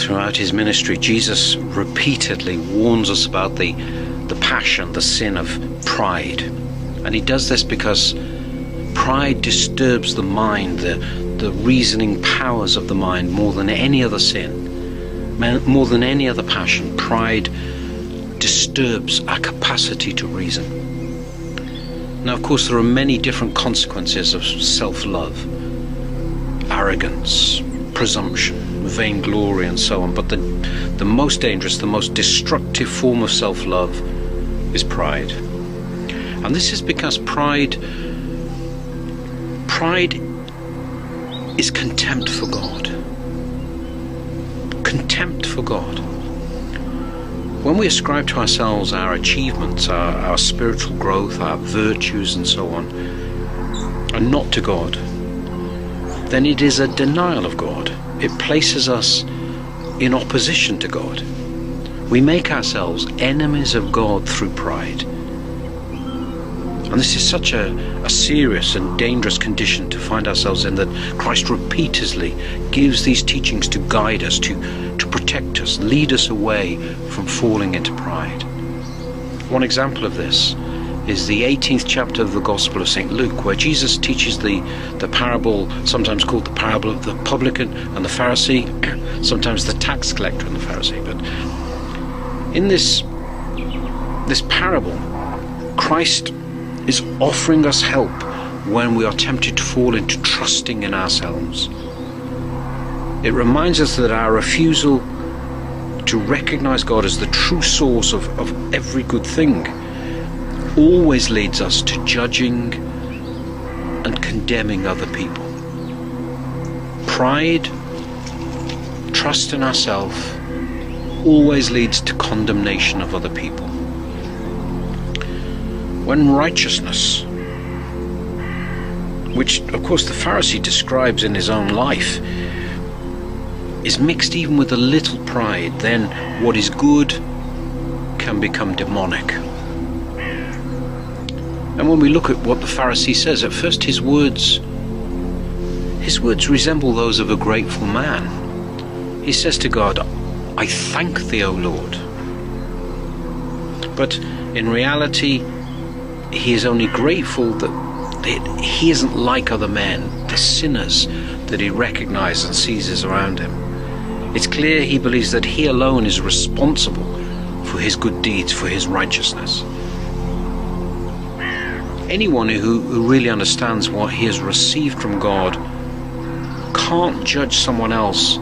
Throughout his ministry, Jesus repeatedly warns us about the passion, the sin of pride. And he does this because pride disturbs the mind, the reasoning powers of the mind more than any other sin, more than any other passion. Pride disturbs our capacity to reason. Now, of course, there are many different consequences of self-love: arrogance, presumption, vainglory, and so on. But the most dangerous, the most destructive form of self-love is pride. And this is because pride is contempt for God. Contempt for God. When we ascribe to ourselves our achievements, our spiritual growth, our virtues, and so on, and not to God, then it is a denial of God. It places us in opposition to God. We make ourselves enemies of God through pride. And this is such a serious and dangerous condition to find ourselves in, that Christ repeatedly gives these teachings to guide us, to protect us, lead us away from falling into pride. One example of this is the 18th chapter of the Gospel of St. Luke, where Jesus teaches the parable, sometimes called the parable of the publican and the Pharisee, sometimes the tax collector and the Pharisee. But in this parable, Christ is offering us help when we are tempted to fall into trusting in ourselves. It reminds us that our refusal to recognize God as the true source of every good thing always leads us to judging and condemning other people. Pride, trust in ourselves, always leads to condemnation of other people. When righteousness, which of course the Pharisee describes in his own life, is mixed even with a little pride, then what is good can become demonic. And when we look at what the Pharisee says, at first his words resemble those of a grateful man. He says to God, "I thank thee, O Lord." But in reality, he is only grateful that he isn't like other men, the sinners that he recognizes and sees around him. It's clear he believes that he alone is responsible for his good deeds, for his righteousness. Anyone who really understands what he has received from God can't judge someone else